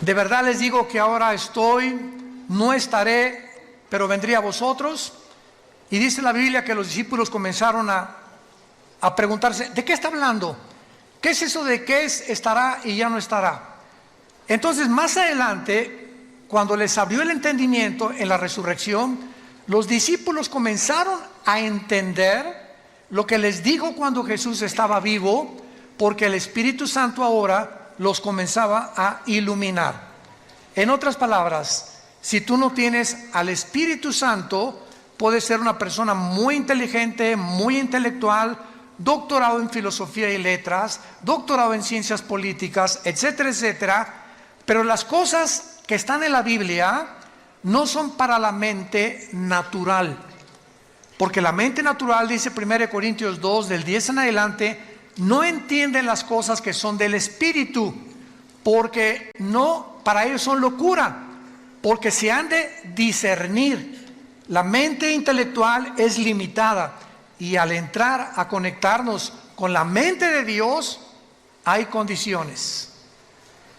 De verdad les digo que ahora estoy, no estaré, pero vendré a vosotros. Y dice la Biblia que los discípulos comenzaron a preguntarse, ¿de qué está hablando? ¿Qué es eso de qué es, estará y ya no estará? Entonces, más adelante, cuando les abrió el entendimiento en la resurrección, los discípulos comenzaron a entender lo que les dijo cuando Jesús estaba vivo, porque el Espíritu Santo ahora los comenzaba a iluminar. En otras palabras, si tú no tienes al Espíritu Santo, puedes ser una persona muy inteligente, muy intelectual, doctorado en filosofía y letras, doctorado en ciencias políticas, etcétera, etcétera, pero las cosas que están en la Biblia no son para la mente natural, porque la mente natural, dice 1 Corintios 2, del 10 en adelante, no entienden las cosas que son del Espíritu, porque no, para ellos son locura, porque se han de discernir. La mente intelectual es limitada, y al entrar a conectarnos con la mente de Dios, hay condiciones.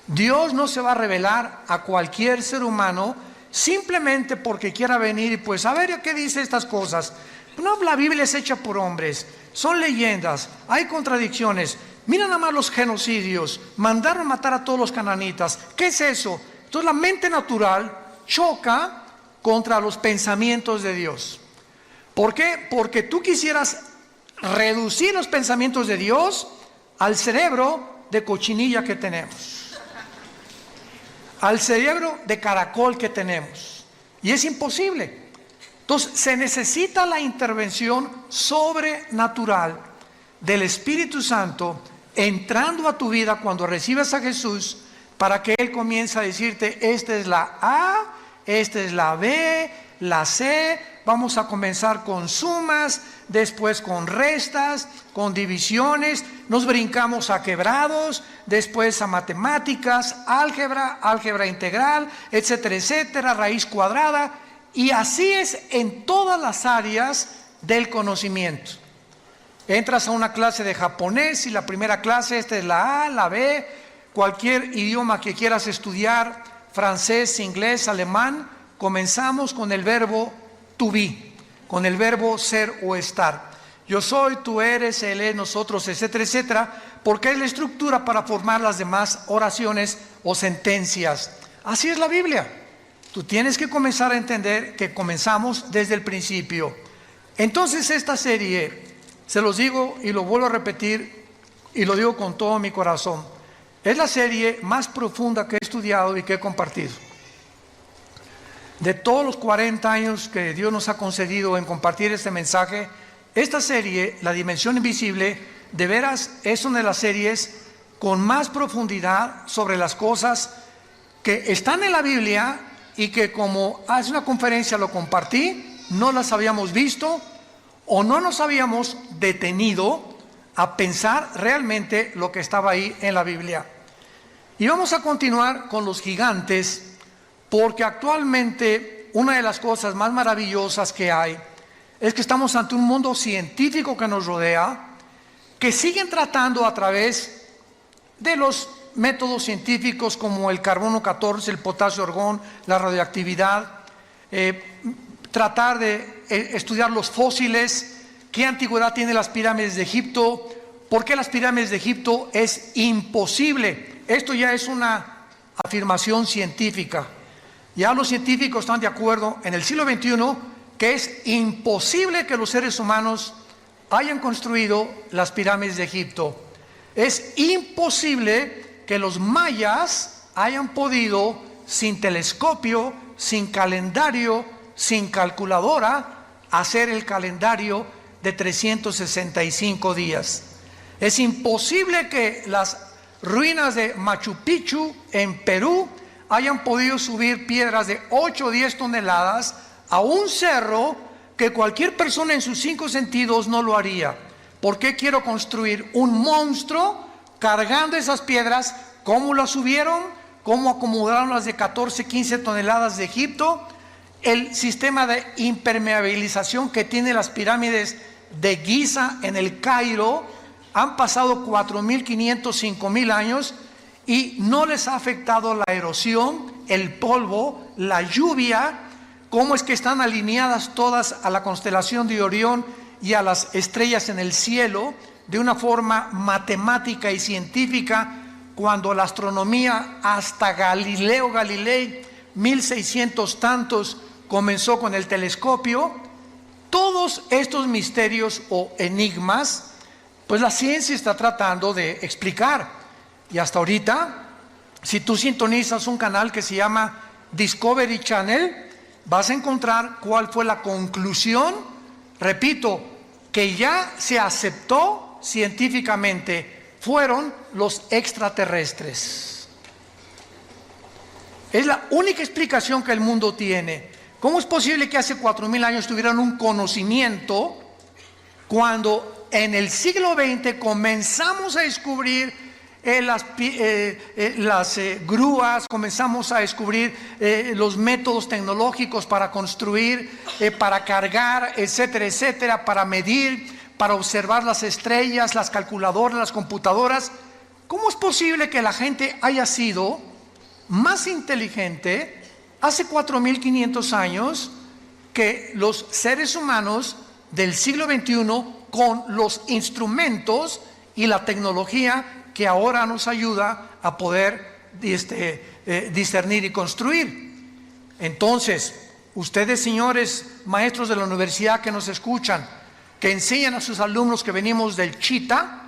Dios no se va a revelar a cualquier ser humano simplemente porque quiera venir y pues a ver qué dice estas cosas. No, la Biblia es hecha por hombres, son leyendas, hay contradicciones. Mira nada más los genocidios, mandaron matar a todos los cananitas. ¿Qué es eso? Entonces la mente natural choca contra los pensamientos de Dios. ¿Por qué? Porque tú quisieras reducir los pensamientos de Dios al cerebro de cochinilla que tenemos, al cerebro de caracol que tenemos, y es imposible. Entonces se necesita la intervención sobrenatural del Espíritu Santo entrando a tu vida cuando recibes a Jesús, para que Él comience a decirte, esta es la A, esta es la B, la C. Vamos a comenzar con sumas, después con restas, con divisiones, nos brincamos a quebrados, después a matemáticas, álgebra integral, etcétera, etcétera, raíz cuadrada, y así es en todas las áreas del conocimiento. Entras a una clase de japonés y la primera clase, esta es la A, la B, cualquier idioma que quieras estudiar, francés, inglés, alemán, comenzamos con el verbo to be, con el verbo ser o estar. Yo soy, tú eres, él es, nosotros, etcétera, etcétera, porque es la estructura para formar las demás oraciones o sentencias. Así es la Biblia. Tú tienes que comenzar a entender que comenzamos desde el principio. Entonces esta serie, se los digo y lo vuelvo a repetir y lo digo con todo mi corazón, es la serie más profunda que he estudiado y que he compartido. De todos los 40 años que Dios nos ha concedido en compartir este mensaje, esta serie, La Dimensión Invisible, de veras es una de las series con más profundidad sobre las cosas que están en la Biblia y que, como hace una conferencia lo compartí, no las habíamos visto o no nos habíamos detenido a pensar realmente lo que estaba ahí en la Biblia. Y vamos a continuar con los gigantes, porque actualmente una de las cosas más maravillosas que hay es que estamos ante un mundo científico que nos rodea, que siguen tratando a través de los métodos científicos como el carbono 14, el potasio argón, la radioactividad, tratar de estudiar los fósiles, qué antigüedad tienen las pirámides de Egipto, por qué las pirámides de Egipto es imposible. Esto ya es una afirmación científica. Ya los científicos están de acuerdo en el siglo XXI que es imposible que los seres humanos hayan construido las pirámides de Egipto. Es imposible que los mayas hayan podido, sin telescopio, sin calendario, sin calculadora, hacer el calendario de 365 días. Es imposible que las ruinas de Machu Picchu en Perú hayan podido subir piedras de 8 o 10 toneladas a un cerro que cualquier persona en sus 5 sentidos no lo haría. ¿Por qué quiero construir un monstruo cargando esas piedras? ¿Cómo las subieron? ¿Cómo acomodaron las de 14, 15 toneladas de Egipto? El sistema de impermeabilización que tienen las pirámides de Giza en el Cairo, han pasado 4.500, 5.000 años y no les ha afectado la erosión, el polvo, la lluvia. ¿Cómo es que están alineadas todas a la constelación de Orión y a las estrellas en el cielo de una forma matemática y científica, cuando la astronomía hasta Galileo Galilei, 1600 tantos, comenzó con el telescopio? Todos estos misterios o enigmas, pues la ciencia está tratando de explicar. Y hasta ahorita, si tú sintonizas un canal que se llama Discovery Channel, vas a encontrar cuál fue la conclusión, repito, que ya se aceptó científicamente: fueron los extraterrestres. Es la única explicación que el mundo tiene. ¿Cómo es posible que hace 4000 años tuvieran un conocimiento cuando en el siglo XX comenzamos a descubrir las grúas, comenzamos a descubrir los métodos tecnológicos para construir, para cargar, etcétera, etcétera, para medir, para observar las estrellas, las calculadoras, las computadoras? ¿Cómo es posible que la gente haya sido más inteligente hace 4500 años que los seres humanos del siglo XXI, con los instrumentos y la tecnología que ahora nos ayuda a poder discernir y construir? Entonces, ustedes, señores maestros de la universidad que nos escuchan, que enseñan a sus alumnos que venimos del Chita,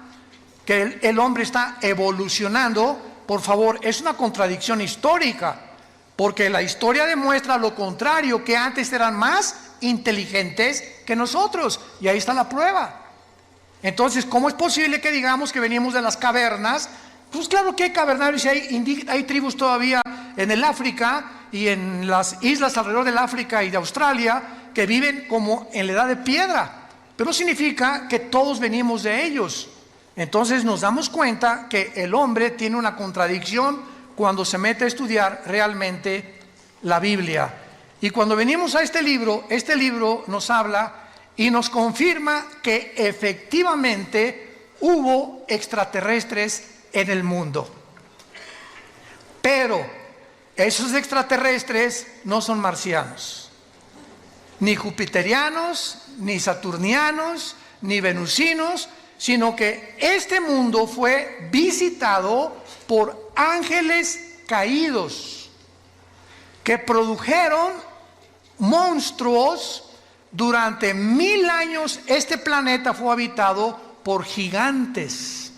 que el hombre está evolucionando, por favor, es una contradicción histórica, porque la historia demuestra lo contrario, que antes eran más inteligentes que nosotros, y ahí está la prueba. Entonces, ¿cómo es posible que digamos que venimos de las cavernas? Pues claro que hay cavernarios y hay tribus todavía en el África y en las islas alrededor del África y de Australia que viven como en la edad de piedra, pero no significa que todos venimos de ellos. Entonces nos damos cuenta que el hombre tiene una contradicción cuando se mete a estudiar realmente la Biblia. Y cuando venimos a este libro nos habla y nos confirma que efectivamente hubo extraterrestres en el mundo. Pero esos extraterrestres no son marcianos, ni jupiterianos, ni saturnianos, ni venusinos, sino que este mundo fue visitado por ángeles caídos que produjeron monstruos. Durante 1000 años este planeta fue habitado por gigantes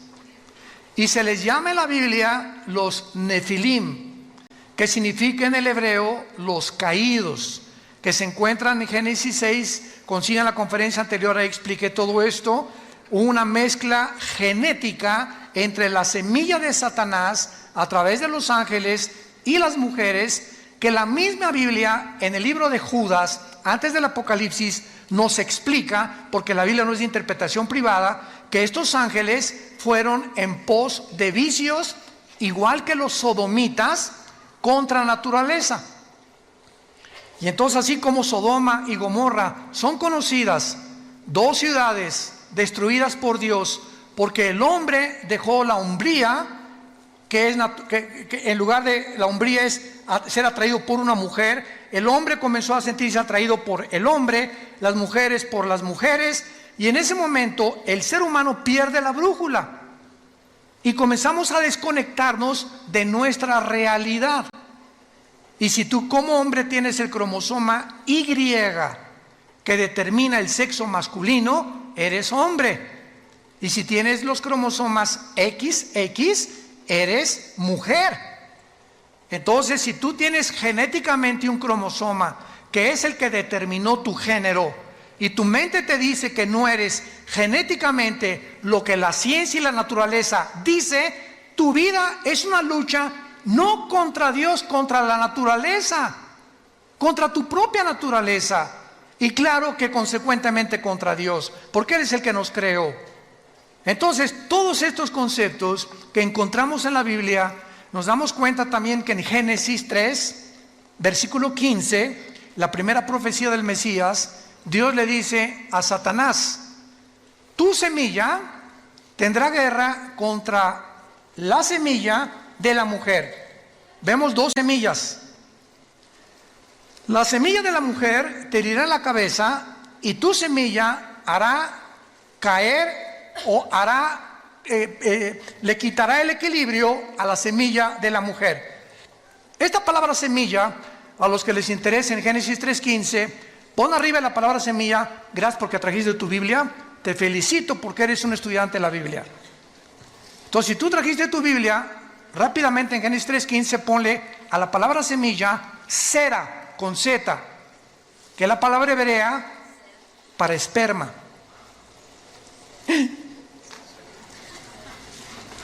y se les llama en la Biblia los Nefilim, que significa en el hebreo los caídos, que se encuentran en Génesis 6. Consigan la conferencia anterior, ahí expliqué todo esto. Una mezcla genética entre la semilla de Satanás a través de los ángeles y las mujeres, que la misma Biblia en el libro de Judas, antes del Apocalipsis, nos explica, porque la Biblia no es de interpretación privada, que estos ángeles fueron en pos de vicios, igual que los sodomitas, contra naturaleza. Y entonces, así como Sodoma y Gomorra son conocidas, dos ciudades destruidas por Dios, porque el hombre dejó la hombría, que en lugar de la hombría es ser atraído por una mujer, el hombre comenzó a sentirse atraído por el hombre, las mujeres por las mujeres, y en ese momento el ser humano pierde la brújula y comenzamos a desconectarnos de nuestra realidad. Y si tú como hombre tienes el cromosoma Y que determina el sexo masculino, eres hombre. Y si tienes los cromosomas XX, eres mujer. Entonces, si tú tienes genéticamente un cromosoma que es el que determinó tu género, y tu mente te dice que no eres genéticamente lo que la ciencia y la naturaleza dice, tu vida es una lucha no contra Dios, contra la naturaleza, contra tu propia naturaleza, y claro que consecuentemente contra Dios, porque eres el que nos creó. Entonces, todos estos conceptos que encontramos en la Biblia, nos damos cuenta también que en Génesis 3, versículo 15, la primera profecía del Mesías, Dios le dice a Satanás: tu semilla tendrá guerra contra la semilla de la mujer. Vemos dos semillas. La semilla de la mujer te herirá en la cabeza y tu semilla hará caer o le quitará el equilibrio a la semilla de la mujer. Esta palabra semilla, a los que les interese en Génesis 3:15, pon arriba la palabra semilla. Gracias porque trajiste tu Biblia. Te felicito porque eres un estudiante de la Biblia. Entonces, si tú trajiste tu Biblia, rápidamente en Génesis 3:15 ponle a la palabra semilla sera con Z, que es la palabra hebrea para esperma.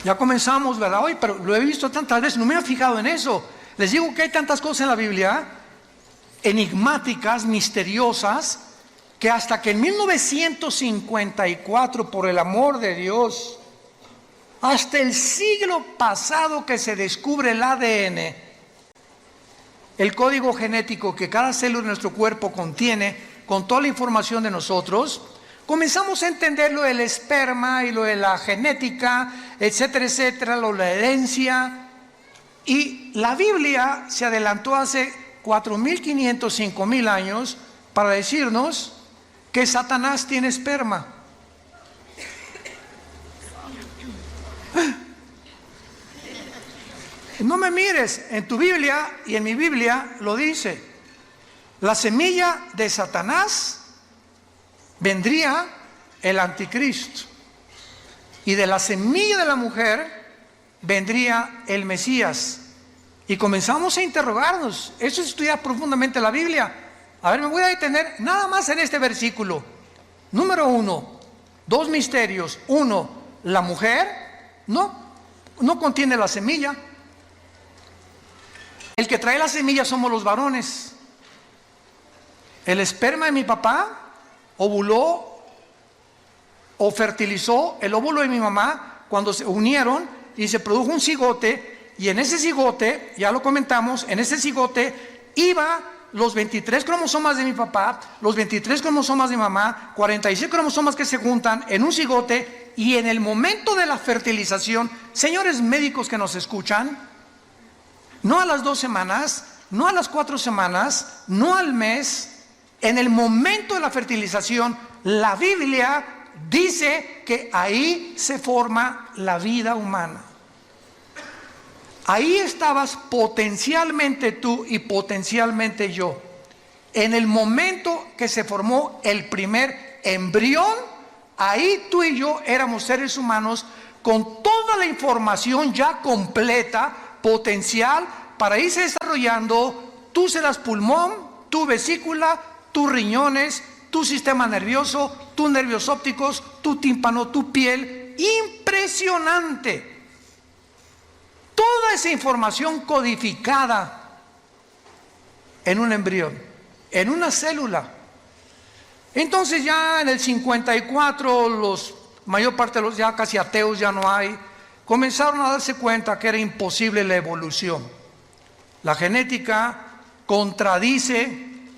Ya comenzamos, ¿verdad? Hoy, pero lo he visto tantas veces, no me he fijado en eso. Les digo que hay tantas cosas en la Biblia, enigmáticas, misteriosas, que hasta que en 1954, por el amor de Dios, hasta el siglo pasado que se descubre el ADN, el código genético que cada célula de nuestro cuerpo contiene, con toda la información de nosotros, comenzamos a entender lo del esperma y lo de la genética, etcétera, etcétera, lo de la herencia. Y la Biblia se adelantó hace 4.500, 5.000 años para decirnos que Satanás tiene esperma. No me mires, en tu Biblia y en mi Biblia lo dice. La semilla de Satanás vendría el anticristo. Y de la semilla de la mujer vendría el Mesías. Y comenzamos a interrogarnos. Eso es estudiar profundamente la Biblia. A ver, me voy a detener nada más en este versículo. Número 1, dos misterios. 1, la mujer no contiene la semilla. El que trae la semilla somos los varones. El esperma de mi papá ovuló o fertilizó el óvulo de mi mamá cuando se unieron y se produjo un cigote, y en ese cigote, ya lo comentamos, en ese cigote iba los 23 cromosomas de mi papá, los 23 cromosomas de mi mamá, 46 cromosomas que se juntan en un cigote, y en el momento de la fertilización, señores médicos que nos escuchan, no a las 2 semanas, no a las 4 semanas, no al mes, en el momento de la fertilización, la Biblia dice que ahí se forma la vida humana. Ahí estabas potencialmente tú y potencialmente yo. En el momento que se formó el primer embrión, ahí tú y yo éramos seres humanos con toda la información ya completa, potencial, para irse desarrollando. Tú serás pulmón, tu vesícula, tus riñones, tu sistema nervioso, tus nervios ópticos, tu tímpano, tu piel. Impresionante. Toda esa información codificada en un embrión, en una célula. Entonces ya en el 54, mayor parte de los ya casi ateos ya no hay, comenzaron a darse cuenta que era imposible la evolución. La genética contradice,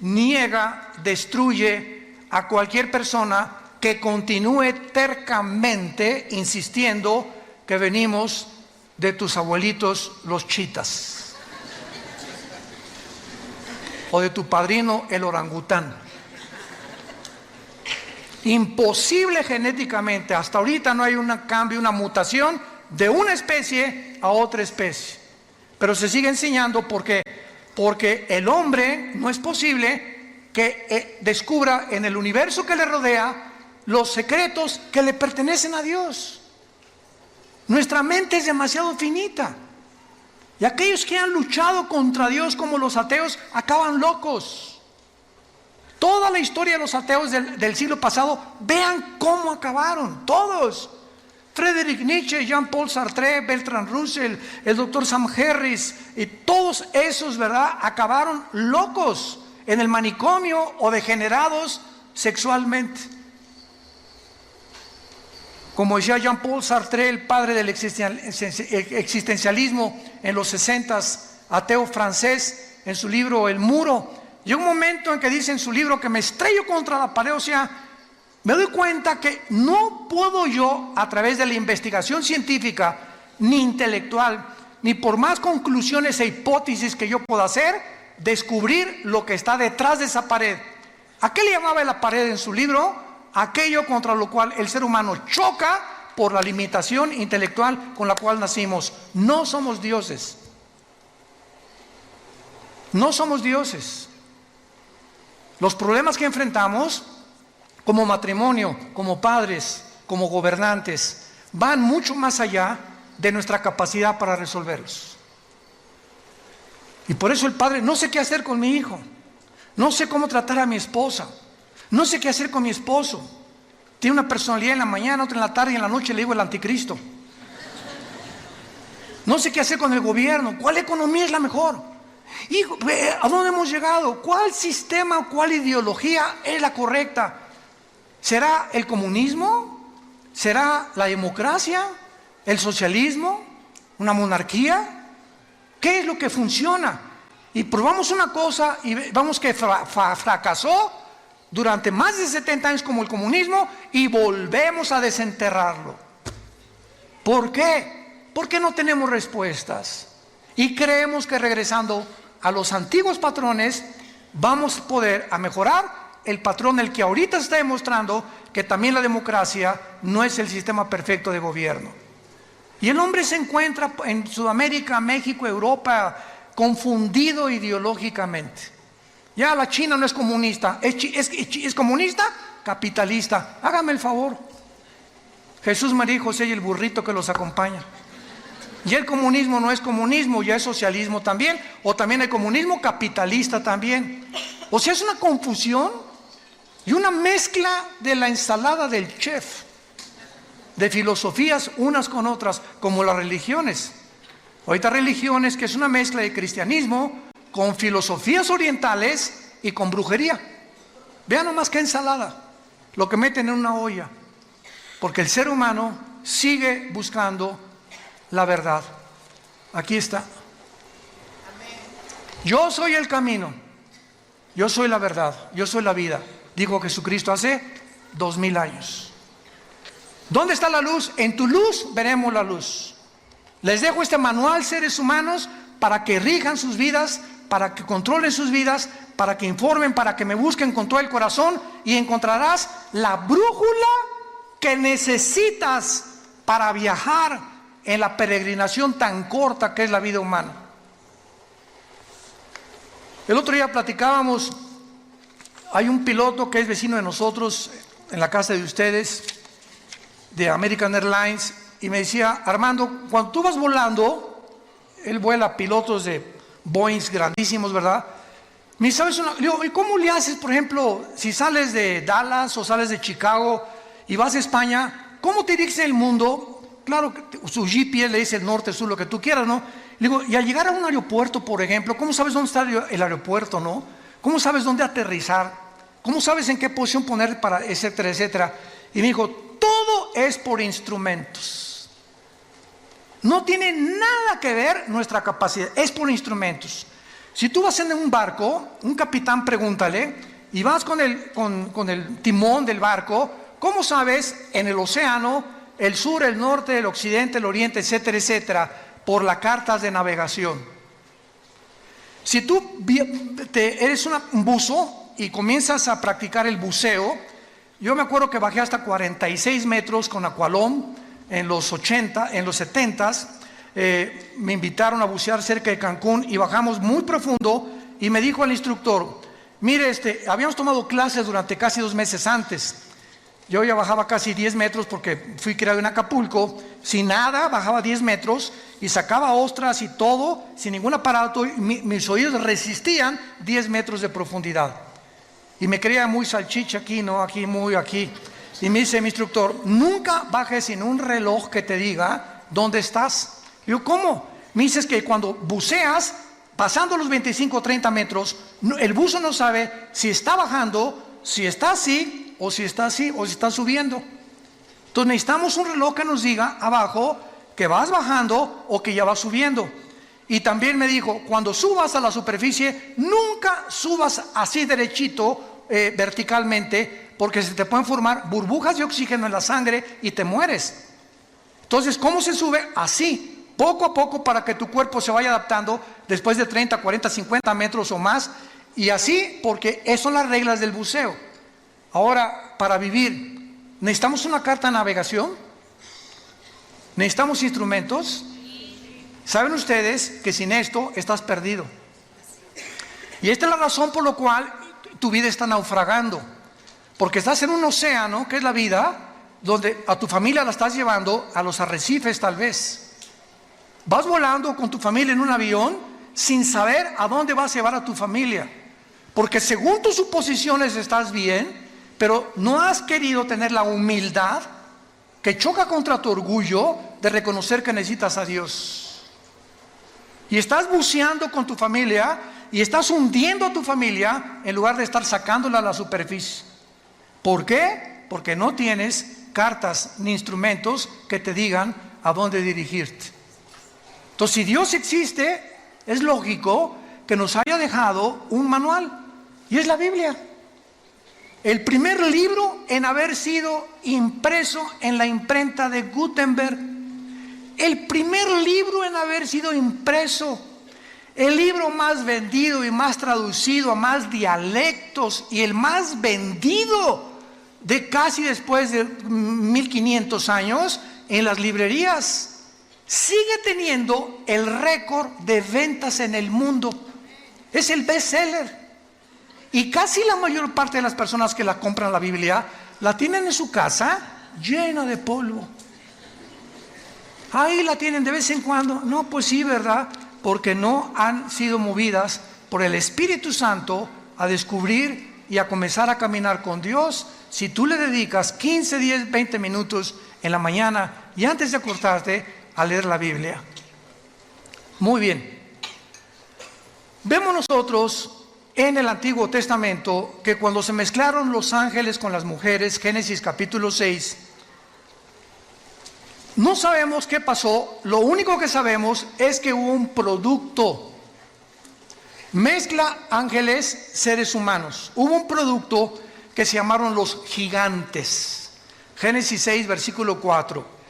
niega, destruye a cualquier persona que continúe tercamente insistiendo que venimos de tus abuelitos los chitas o de tu padrino el orangután. Imposible genéticamente. Hasta ahorita no hay un cambio, una mutación de una especie a otra especie, pero se sigue enseñando porque el hombre no es posible que descubra en el universo que le rodea los secretos que le pertenecen a Dios. Nuestra mente es demasiado finita, y aquellos que han luchado contra Dios como los ateos acaban locos. Toda la historia de los ateos del siglo pasado, vean cómo acabaron todos. Friedrich Nietzsche, Jean-Paul Sartre, Bertrand Russell, el doctor Sam Harris, y todos esos, ¿verdad?, acabaron locos en el manicomio o degenerados sexualmente. Como decía Jean-Paul Sartre, el padre del existencialismo en los 60s, ateo francés, en su libro El Muro, llega un momento en que dice en su libro que me estrello contra la pared, o sea, me doy cuenta que no puedo yo, a través de la investigación científica ni intelectual, ni por más conclusiones e hipótesis que yo pueda hacer, descubrir lo que está detrás de esa pared. ¿A qué le llamaba la pared en su libro? Aquello contra lo cual el ser humano choca por la limitación intelectual con la cual nacimos. No somos dioses. No somos dioses. Los problemas que enfrentamos como matrimonio, como padres, como gobernantes, van mucho más allá de nuestra capacidad para resolverlos. Y por eso el padre, no sé qué hacer con mi hijo, no sé cómo tratar a mi esposa, no sé qué hacer con mi esposo. Tiene una personalidad en la mañana, otra en la tarde y en la noche le digo el anticristo. No sé qué hacer con el gobierno, ¿cuál economía es la mejor? Hijo, ¿a dónde hemos llegado? ¿Cuál sistema, cuál ideología es la correcta? ¿Será el comunismo? ¿Será la democracia? ¿El socialismo? ¿Una monarquía? ¿Qué es lo que funciona? Y probamos una cosa y vamos que fracasó durante más de 70 años como el comunismo y volvemos a desenterrarlo. ¿Por qué? Porque no tenemos respuestas y creemos que regresando a los antiguos patrones vamos a poder a mejorar el patrón el que ahorita está demostrando que también la democracia no es el sistema perfecto de gobierno. Y el hombre se encuentra en Sudamérica, México, Europa, confundido ideológicamente. Ya la China no es comunista, es comunista, capitalista. Hágame el favor. Jesús, María y José y el burrito que los acompaña. Y el comunismo no es comunismo, ya es socialismo también, o también el comunismo capitalista también. O sea, es una confusión y una mezcla de la ensalada del chef, de filosofías unas con otras, como las religiones. Ahorita religiones que es una mezcla de cristianismo con filosofías orientales y con brujería. Vean nomás qué ensalada, lo que meten en una olla, porque el ser humano sigue buscando la verdad. Aquí está. Yo soy el camino, yo soy la verdad, yo soy la vida, dijo Jesucristo hace 2000 años. ¿Dónde está la luz? En tu luz veremos la luz. Les dejo este manual, seres humanos, para que rijan sus vidas, para que controlen sus vidas, para que informen, para que me busquen con todo el corazón y encontrarás la brújula que necesitas para viajar en la peregrinación tan corta que es la vida humana. El otro día platicábamos, hay un piloto que es vecino de nosotros, en la casa de ustedes, de American Airlines, y me decía, Armando, cuando tú vas volando, él vuela pilotos de Boeing grandísimos, ¿verdad? Me dice, ¿sabes una? Le digo, ¿y cómo le haces, por ejemplo, si sales de Dallas o sales de Chicago y vas a España, ¿cómo te diriges en el mundo? Claro, su GPS le dice el norte, sur, lo que tú quieras, ¿no? Le digo, y al llegar a un aeropuerto, por ejemplo, ¿cómo sabes dónde está el aeropuerto, no? ¿Cómo sabes dónde aterrizar? ¿Cómo sabes en qué posición poner para, etcétera, etcétera? Y me dijo, todo es por instrumentos. No tiene nada que ver nuestra capacidad, es por instrumentos. Si tú vas en un barco, un capitán pregúntale, y vas con el timón del barco, ¿cómo sabes en el océano, el sur, el norte, el occidente, el oriente, etcétera, etcétera, por las cartas de navegación? Si tú eres un buzo y comienzas a practicar el buceo, yo me acuerdo que bajé hasta 46 metros con Aqualón en los 80, en los 70s, me invitaron a bucear cerca de Cancún y bajamos muy profundo y me dijo el instructor, mire, habíamos tomado clases durante casi 2 meses antes. Yo ya bajaba casi 10 metros porque fui criado en Acapulco, sin nada, bajaba 10 metros y sacaba ostras y todo, sin ningún aparato, y mis oídos resistían 10 metros de profundidad. Y me creía muy salchicha aquí, ¿no? Aquí, muy aquí. Y me dice mi instructor, nunca bajes sin un reloj que te diga dónde estás. Y yo, ¿cómo? Me dices que cuando buceas, pasando los 25 o 30 metros, el buzo no sabe si está bajando, si está así, o si está así, o si está subiendo. Entonces necesitamos un reloj que nos diga abajo que vas bajando o que ya vas subiendo. Y también me dijo, cuando subas a la superficie, nunca subas así derechito, verticalmente, porque se te pueden formar burbujas de oxígeno en la sangre y te mueres. Entonces, ¿cómo se sube? Así, poco a poco para que tu cuerpo se vaya adaptando después de 30, 40, 50 metros o más, y así, porque esas son las reglas del buceo. Ahora, para vivir, ¿necesitamos una carta de navegación? ¿Necesitamos instrumentos? ¿Saben ustedes que sin esto estás perdido? Y esta es la razón por la cual tu vida está naufragando, porque estás en un océano, que es la vida, donde a tu familia la estás llevando a los arrecifes tal vez. Vas volando con tu familia en un avión sin saber a dónde vas a llevar a tu familia, porque según tus suposiciones estás bien, pero no has querido tener la humildad que choca contra tu orgullo de reconocer que necesitas a Dios. Y estás buceando con tu familia y estás hundiendo a tu familia en lugar de estar sacándola a la superficie. ¿Por qué? Porque no tienes cartas ni instrumentos que te digan a dónde dirigirte. Entonces, si Dios existe, es lógico que nos haya dejado un manual, y es la Biblia. El primer libro en haber sido impreso en la imprenta de Gutenberg. El primer libro en haber sido impreso. El libro más vendido y más traducido a más dialectos, y el más vendido de casi después de 1500 años en las librerías. Sigue teniendo el récord de ventas en el mundo. Es el bestseller. Y casi la mayor parte de las personas que la compran la Biblia la tienen en su casa llena de polvo. Ahí la tienen de vez en cuando. No, pues sí, ¿verdad? Porque no han sido movidas por el Espíritu Santo a descubrir y a comenzar a caminar con Dios. Si tú le dedicas 15, 10, 20 minutos en la mañana y antes de acostarte a leer la Biblia. Muy bien. Vemos nosotros en el Antiguo Testamento que cuando se mezclaron los ángeles con las mujeres, Génesis capítulo 6, no sabemos qué pasó. Lo único que sabemos es que hubo un producto. Mezcla ángeles, seres humanos. Hubo un producto que se llamaron los gigantes. Génesis 6, versículo 4.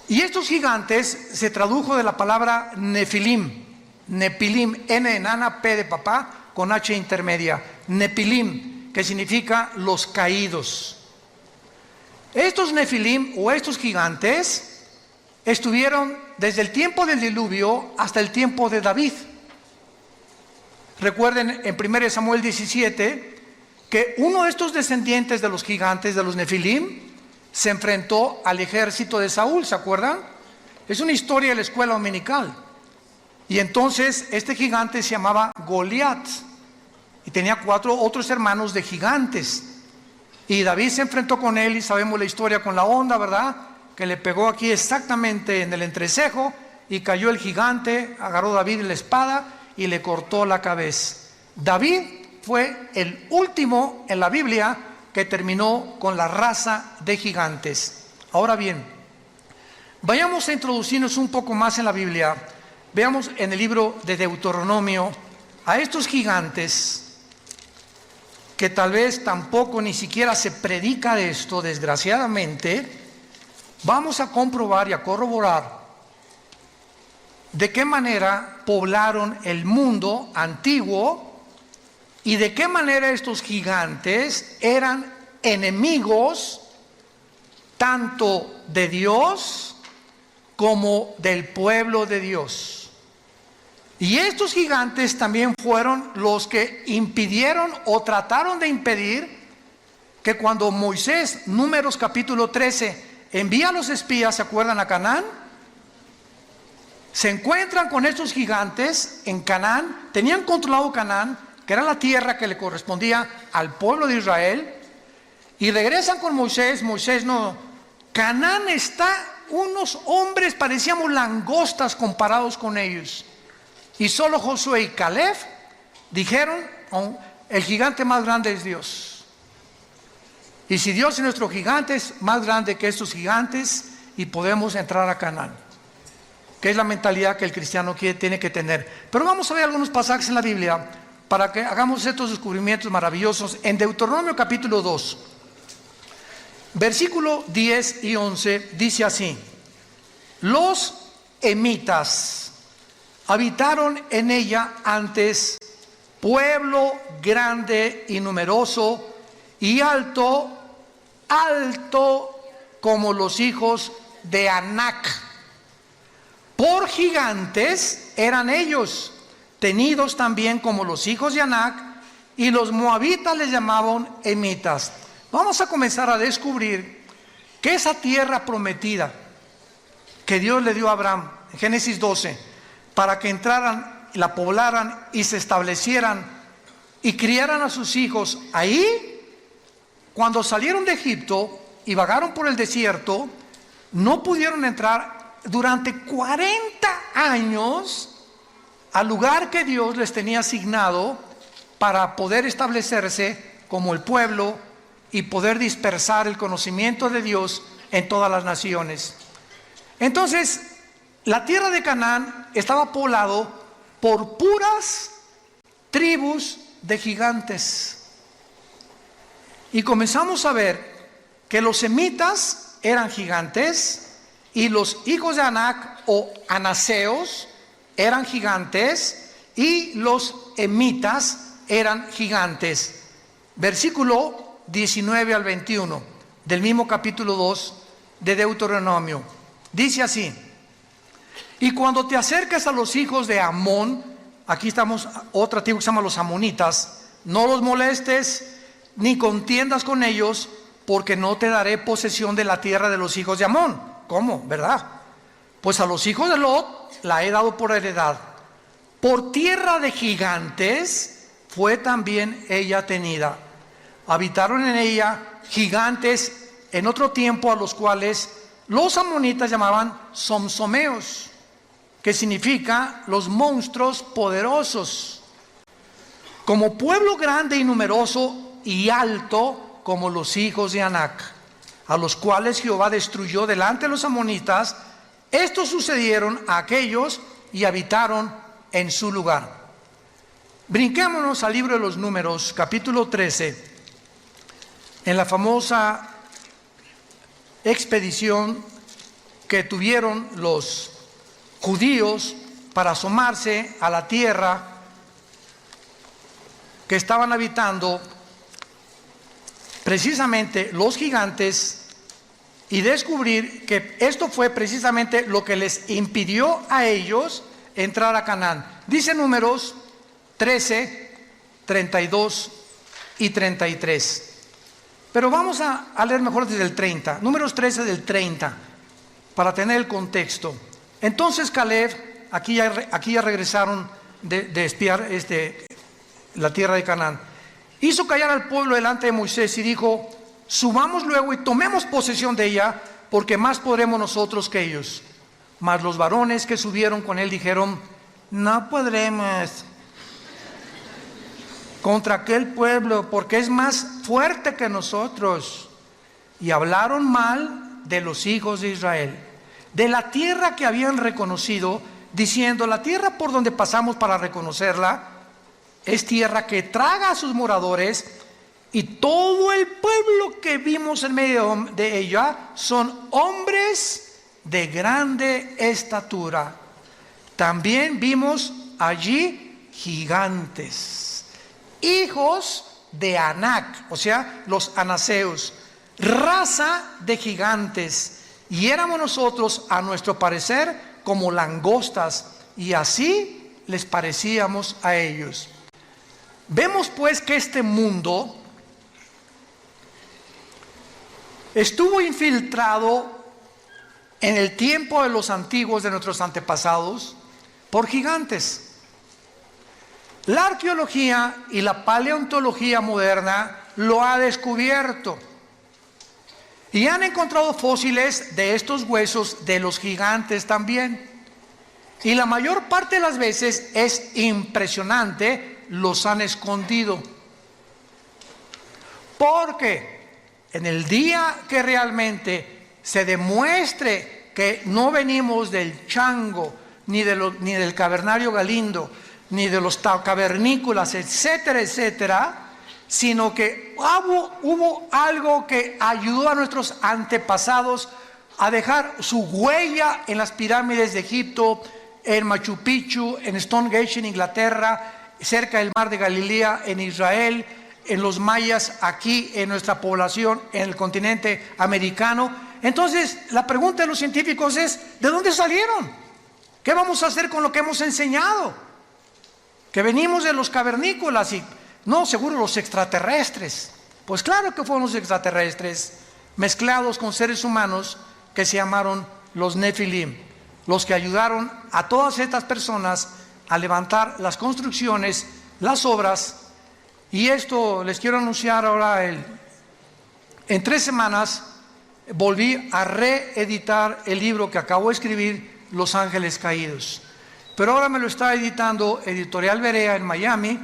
Y estos gigantes se tradujo de la palabra Nefilim. Nepilim, N de nana, P de papá, con H intermedia. Nepilim, que significa los caídos. Estos Nefilim o estos gigantes estuvieron desde el tiempo del diluvio hasta el tiempo de David. Recuerden en 1 Samuel 17 que uno de estos descendientes de los gigantes, de los Nefilim, se enfrentó al ejército de Saúl, ¿se acuerdan? Es una historia de la escuela dominical. Y entonces este gigante se llamaba Goliat y tenía 4 otros hermanos de gigantes. Y David se enfrentó con él y sabemos la historia con la onda, ¿verdad? Que le pegó aquí exactamente en el entrecejo y cayó el gigante, agarró David la espada y le cortó la cabeza. David fue el último en la Biblia que terminó con la raza de gigantes. Ahora bien, vayamos a introducirnos un poco más en la Biblia. Veamos en el libro de Deuteronomio a estos gigantes que tal vez tampoco ni siquiera se predica de esto, desgraciadamente. Vamos a comprobar y a corroborar de qué manera poblaron el mundo antiguo y de qué manera estos gigantes eran enemigos tanto de Dios como del pueblo de Dios. Y estos gigantes también fueron los que impidieron o trataron de impedir que cuando Moisés, Números capítulo 13, envía a los espías, ¿se acuerdan? A Canaán. Se encuentran con estos gigantes en Canaán, tenían controlado Canaán, que era la tierra que le correspondía al pueblo de Israel, y regresan con Moisés. Moisés no, Canaán está, unos hombres parecíamos langostas comparados con ellos. Y solo Josué y Caleb dijeron, oh, el gigante más grande es Dios. Y si Dios es nuestro gigante, es más grande que estos gigantes y podemos entrar a Canaán. Que es la mentalidad que el cristiano tiene que tener. Pero vamos a ver algunos pasajes en la Biblia para que hagamos estos descubrimientos maravillosos. En Deuteronomio capítulo 2, versículo 10 y 11, dice así: los emitas. Habitaron en ella antes pueblo grande y numeroso y alto como los hijos de Anac. Por gigantes eran ellos, tenidos también como los hijos de Anac, y los moabitas les llamaban emitas. Vamos a comenzar a descubrir que esa tierra prometida que Dios le dio a Abraham en Génesis 12, para que entraran, la poblaran y se establecieran y criaran a sus hijos ahí, cuando salieron de Egipto y vagaron por el desierto, no pudieron entrar durante 40 años al lugar que Dios les tenía asignado para poder establecerse como el pueblo y poder dispersar el conocimiento de Dios en todas las naciones. Entonces, la tierra de Canaán estaba poblado por puras tribus de gigantes. Y comenzamos a ver que los semitas eran gigantes y los hijos de Anac o anaseos eran gigantes y los emitas eran gigantes. Versículo 19 al 21 del mismo capítulo 2 de Deuteronomio. Dice así: y cuando te acerques a los hijos de Amón, aquí estamos, otra tribu que se llama los amonitas, no los molestes ni contiendas con ellos, porque no te daré posesión de la tierra de los hijos de Amón. ¿Cómo? ¿Verdad? Pues a los hijos de Lot la he dado por heredad. Por tierra de gigantes fue también ella tenida. Habitaron en ella gigantes en otro tiempo, a los cuales los amonitas llamaban somsomeos, que significa los monstruos poderosos. Como pueblo grande y numeroso y alto como los hijos de Anac, a los cuales Jehová destruyó delante de los amonitas, estos sucedieron a aquellos y habitaron en su lugar. Brinquémonos al libro de los Números, capítulo 13, en la famosa expedición que tuvieron los judíos para asomarse a la tierra que estaban habitando precisamente los gigantes, y descubrir que esto fue precisamente lo que les impidió a ellos entrar a Canaán. Dice Números 13, 32 y 33. Pero vamos a leer mejor desde el 30. Números 13 del 30, para tener el contexto. Entonces Caleb, aquí ya regresaron de espiar la tierra de Canaán, hizo callar al pueblo delante de Moisés y dijo: subamos luego y tomemos posesión de ella, porque más podremos nosotros que ellos. Mas los varones que subieron con él dijeron: no podremos contra aquel pueblo, porque es más fuerte que nosotros. Y hablaron mal de los hijos de Israel, de la tierra que habían reconocido, diciendo: la tierra por donde pasamos para reconocerla es tierra que traga a sus moradores, y todo el pueblo que vimos en medio de ella son hombres de grande estatura. También vimos allí gigantes, hijos de Anac, o sea, los anaseos, raza de gigantes, y éramos nosotros, a nuestro parecer, como langostas, y así les parecíamos a ellos. Vemos pues que este mundo estuvo infiltrado en el tiempo de los antiguos, de nuestros antepasados, por gigantes. La arqueología y la paleontología moderna lo ha descubierto, y han encontrado fósiles de estos huesos de los gigantes también. Y la mayor parte de las veces es impresionante, los han escondido. Porque en el día que realmente se demuestre que no venimos del chango, ni del cavernario Galindo, ni de los cavernícolas, etcétera, etcétera, sino que hubo algo que ayudó a nuestros antepasados, a dejar su huella en las pirámides de Egipto, en Machu Picchu, en Stonehenge en Inglaterra, cerca del mar de Galilea en Israel, en los mayas aquí en nuestra población, en el continente americano. Entonces la pregunta de los científicos es: ¿de dónde salieron? ¿Qué vamos a hacer con lo que hemos enseñado? Que venimos de los cavernícolas y no, seguro los extraterrestres. Pues claro que fueron los extraterrestres mezclados con seres humanos que se llamaron los Nefilim, los que ayudaron a todas estas personas a levantar las construcciones, las obras. Y esto les quiero anunciar ahora, en 3 semanas volví a reeditar el libro que acabo de escribir, Los Ángeles Caídos. Pero ahora me lo está editando Editorial Berea en Miami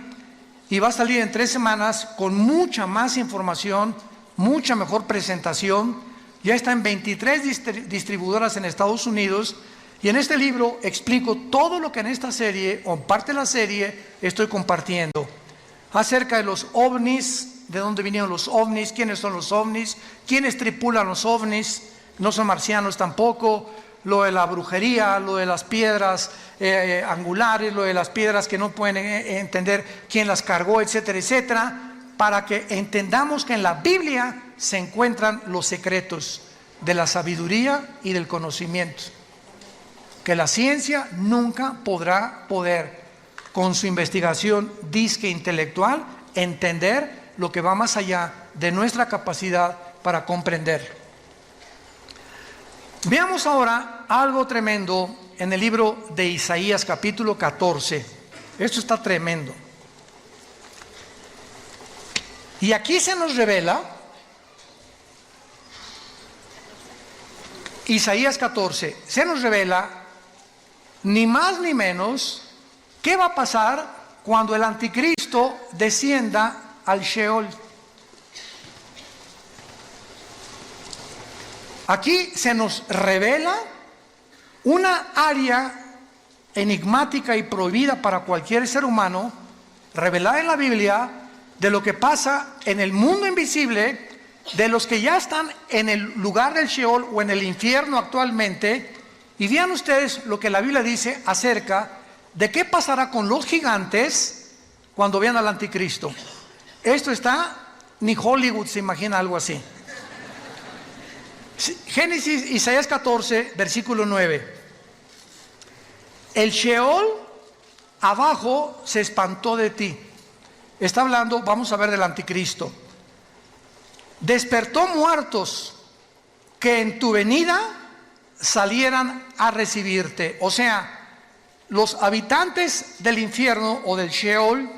y va a salir en 3 semanas con mucha más información, mucha mejor presentación. Ya está en 23 distribuidoras en Estados Unidos. Y en este libro explico todo lo que en esta serie, o en parte de la serie, estoy compartiendo. Acerca de los ovnis, de dónde vinieron los ovnis, quiénes son los ovnis, quiénes tripulan los ovnis, no son marcianos tampoco, lo de la brujería, lo de las piedras angulares, lo de las piedras que no pueden entender quién las cargó, etcétera, etcétera, para que entendamos que en la Biblia se encuentran los secretos de la sabiduría y del conocimiento, que la ciencia nunca podrá con su investigación disque intelectual, entender lo que va más allá de nuestra capacidad para comprender. Veamos ahora algo tremendo en el libro de Isaías capítulo 14. Esto está tremendo. Y aquí se nos revela, Isaías 14, se nos revela ni más ni menos qué va a pasar cuando el anticristo descienda al Sheol. Aquí se nos revela una área enigmática y prohibida para cualquier ser humano, revelada en la Biblia, de lo que pasa en el mundo invisible, de los que ya están en el lugar del Sheol o en el infierno actualmente. Y vean ustedes lo que la Biblia dice acerca de qué pasará con los gigantes cuando vean al anticristo. Esto está, ni Hollywood se imagina algo así. Génesis, Isaías 14, versículo 9. El Sheol abajo se espantó de ti. Está hablando, vamos a ver, del anticristo. Despertó muertos que en tu venida salieran a recibirte. O sea, los habitantes del infierno o del Sheol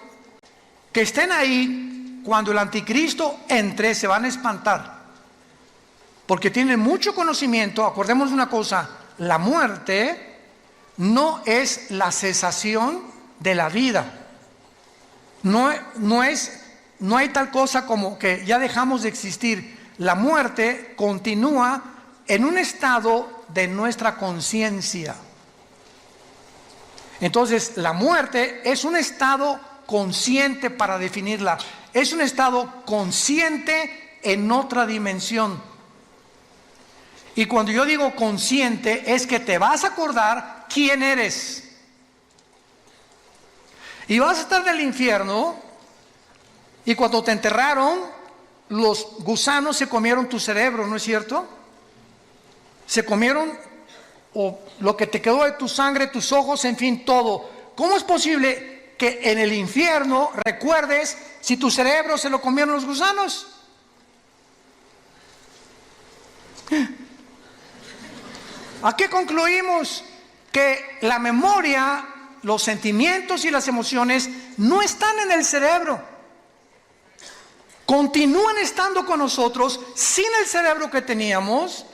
que estén ahí cuando el anticristo entre se van a espantar, porque tienen mucho conocimiento. Acordémonos de una cosa: la muerte no es la cesación de la vida. No hay tal cosa como que ya dejamos de existir. La muerte continúa en un estado de nuestra conciencia. Entonces, la muerte es un estado consciente, para definirla. Es un estado consciente en otra dimensión. Y cuando yo digo consciente, es que te vas a acordar quién eres. Y vas a estar en el infierno, y cuando te enterraron, los gusanos se comieron tu cerebro, ¿no es cierto? Se comieron lo que te quedó de tu sangre, tus ojos, en fin, todo. ¿Cómo es posible que en el infierno recuerdes si tu cerebro se lo comieron los gusanos? ¿A qué concluimos? Que la memoria, los sentimientos y las emociones no están en el cerebro. Continúan estando con nosotros sin el cerebro que teníamos,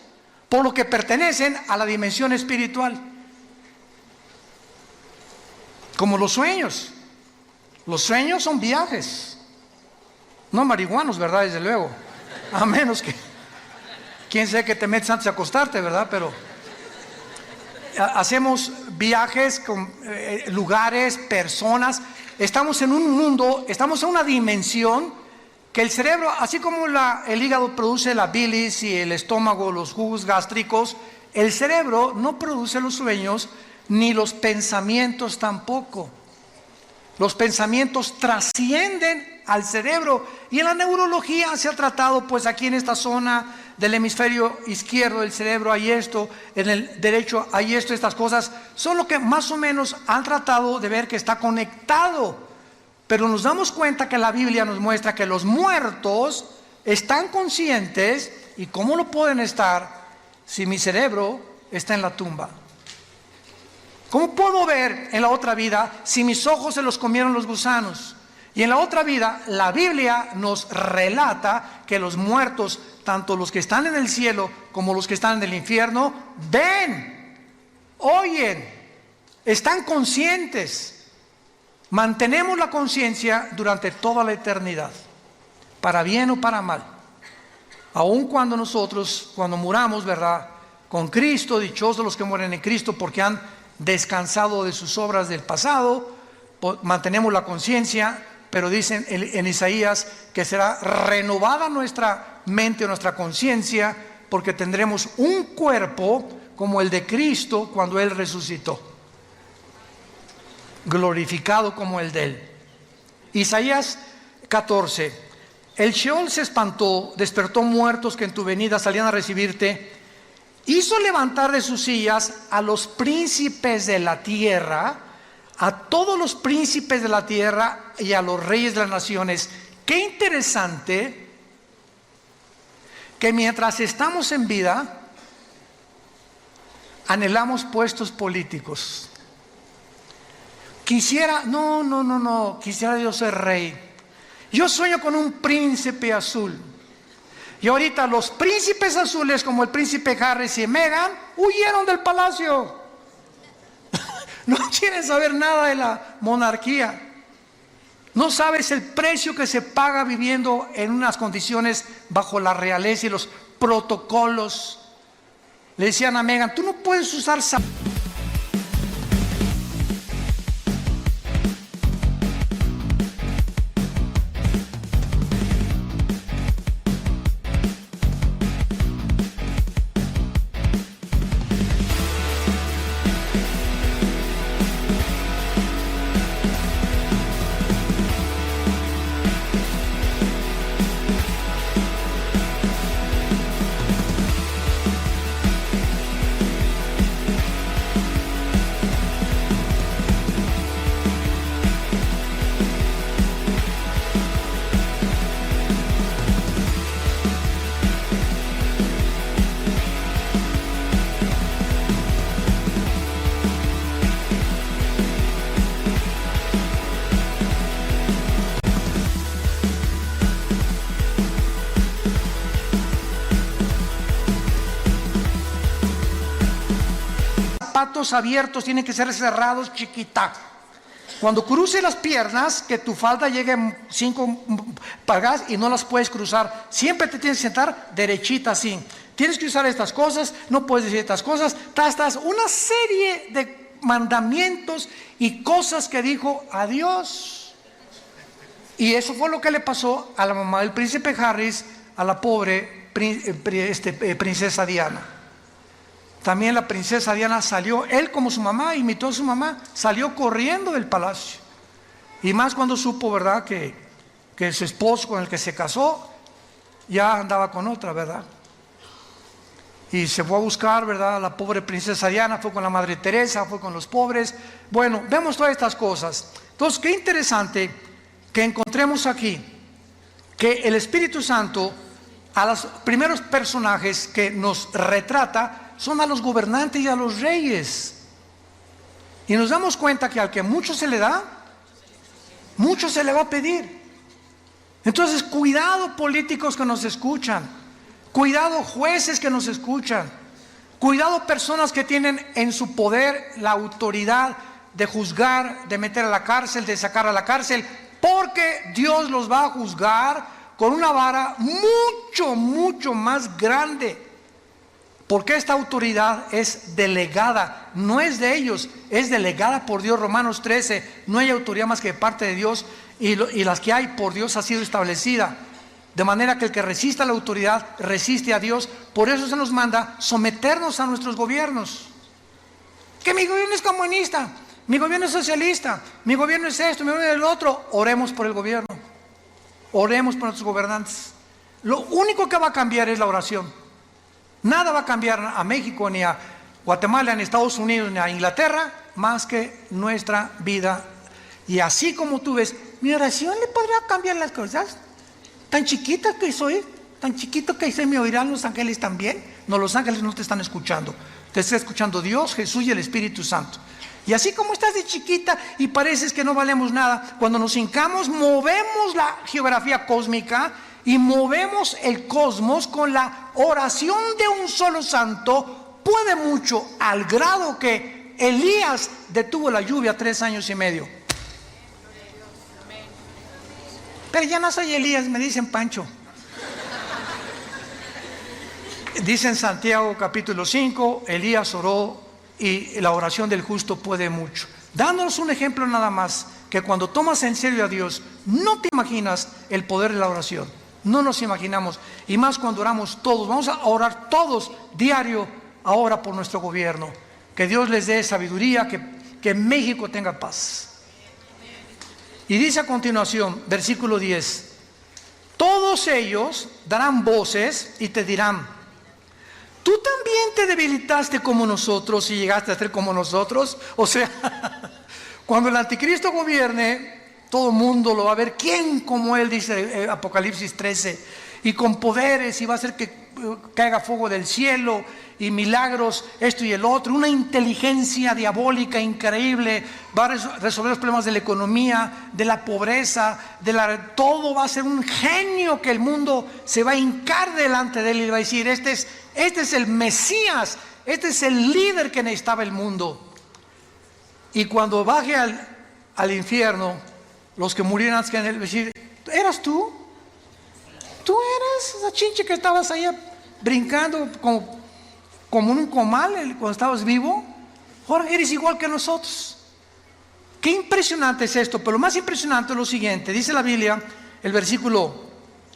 por lo que pertenecen a la dimensión espiritual. Como los sueños. Los sueños son viajes. No marihuanos, ¿verdad? Desde luego. A menos que, quién sabe que te metes antes de acostarte, ¿verdad? Pero hacemos viajes con lugares, personas. Estamos en un mundo, estamos en una dimensión que el cerebro, así como el hígado produce la bilis y el estómago los jugos gástricos, el cerebro no produce los sueños ni los pensamientos tampoco. Los pensamientos trascienden al cerebro, y en la neurología se ha tratado, pues aquí en esta zona del hemisferio izquierdo del cerebro hay esto, en el derecho hay esto, estas cosas son lo que más o menos han tratado de ver que está conectado. Pero nos damos cuenta que la Biblia nos muestra que los muertos están conscientes. ¿Y cómo lo pueden estar si mi cerebro está en la tumba? ¿Cómo puedo ver en la otra vida si mis ojos se los comieron los gusanos? Y en la otra vida, la Biblia nos relata que los muertos, tanto los que están en el cielo como los que están en el infierno, ven, oyen, están conscientes. Mantenemos la conciencia durante toda la eternidad, para bien o para mal. Aun cuando nosotros, cuando muramos, ¿verdad?, con Cristo, dichosos los que mueren en Cristo porque han descansado de sus obras del pasado, mantenemos la conciencia, pero dicen en Isaías que será renovada nuestra mente, nuestra conciencia, porque tendremos un cuerpo como el de Cristo cuando Él resucitó, glorificado como el de Él. Isaías 14: el Sheol se espantó, despertó muertos que en tu venida salían a recibirte, hizo levantar de sus sillas a los príncipes de la tierra, a todos los príncipes de la tierra y a los reyes de las naciones. Qué interesante que mientras estamos en vida anhelamos puestos políticos. Quisiera yo ser rey. Yo sueño con un príncipe azul. Y ahorita los príncipes azules, como el príncipe Harry y Meghan, huyeron del palacio. No quieren saber nada de la monarquía. No sabes el precio que se paga viviendo en unas condiciones bajo la realeza y los protocolos. Le decían a Meghan: tú no puedes usar zapatos abiertos, tienen que ser cerrados, chiquita. Cuando cruce las piernas, que tu falda llegue 5 palgas y no las puedes cruzar. Siempre te tienes que sentar derechita así. Tienes que usar estas cosas, no puedes decir estas cosas. Una serie de mandamientos y cosas que dijo a Dios. Y eso fue lo que le pasó a la mamá del príncipe Harry, a la pobre princesa Diana. También la princesa Diana salió, él como su mamá, imitó a su mamá, salió corriendo del palacio. Y más cuando supo, ¿verdad?, que su esposo con el que se casó ya andaba con otra, ¿verdad? Y se fue a buscar, ¿verdad?, a la pobre princesa Diana, fue con la Madre Teresa, fue con los pobres. Bueno, vemos todas estas cosas. Entonces, qué interesante que encontremos aquí que el Espíritu Santo, a los primeros personajes que nos retrata, son a los gobernantes y a los reyes. Y nos damos cuenta que al que mucho se le da, mucho se le va a pedir. Entonces, cuidado políticos que nos escuchan, cuidado jueces que nos escuchan, cuidado personas que tienen en su poder la autoridad de juzgar, de meter a la cárcel, de sacar a la cárcel, porque Dios los va a juzgar con una vara mucho más grande. Porque esta autoridad es delegada, no es de ellos, es delegada por Dios. Romanos 13, no hay autoridad más que de parte de Dios, y las que hay por Dios ha sido establecida. De manera que el que resista a la autoridad resiste a Dios. Por eso se nos manda someternos a nuestros gobiernos. Que mi gobierno es comunista, mi gobierno es socialista, mi gobierno es esto, mi gobierno es el otro. Oremos por el gobierno, oremos por nuestros gobernantes. Lo único que va a cambiar es la oración. Nada va a cambiar a México, ni a Guatemala, ni a Estados Unidos, ni a Inglaterra, más que nuestra vida. Y así como tú ves, mi oración le podrá cambiar las cosas. Tan chiquita que soy, tan chiquito que soy, ¿me oirán los ángeles también? No, los ángeles no te están escuchando. Te está escuchando Dios, Jesús y el Espíritu Santo. Y así como estás de chiquita y pareces que no valemos nada, cuando nos hincamos, movemos la geografía cósmica y movemos el cosmos con la oración de un solo santo. Puede mucho, al grado que Elías detuvo la lluvia 3 años y medio. Pero ya no soy Elías, me dicen Pancho. Dice en Santiago capítulo 5, Elías oró y la oración del justo puede mucho. Dándonos un ejemplo nada más, que cuando tomas en serio a Dios, no te imaginas el poder de la oración. No nos imaginamos. Y más cuando oramos todos. Vamos a orar todos diario ahora por nuestro gobierno. Que Dios les dé sabiduría, que México tenga paz. Y dice a continuación, versículo 10, todos ellos darán voces y te dirán, ¿tú también te debilitaste como nosotros y llegaste a ser como nosotros? O sea, cuando el anticristo gobierne, todo el mundo lo va a ver. ¿Quién como él? Dice Apocalipsis 13. Y con poderes, y va a hacer que caiga fuego del cielo y milagros, esto y el otro, una inteligencia diabólica increíble, va a resolver los problemas de la economía, de la pobreza, todo va a ser un genio que el mundo se va a hincar delante de él y va a decir, este es el Mesías, este es el líder que necesitaba el mundo. Y cuando baje al infierno, los que murieran antes que en él, decir, ¿eras tú? ¿Tú eras esa chinche que estabas ahí brincando como en un comal cuando estabas vivo? Ahora eres igual que nosotros. Qué impresionante es esto. Pero lo más impresionante es lo siguiente. Dice la Biblia, el versículo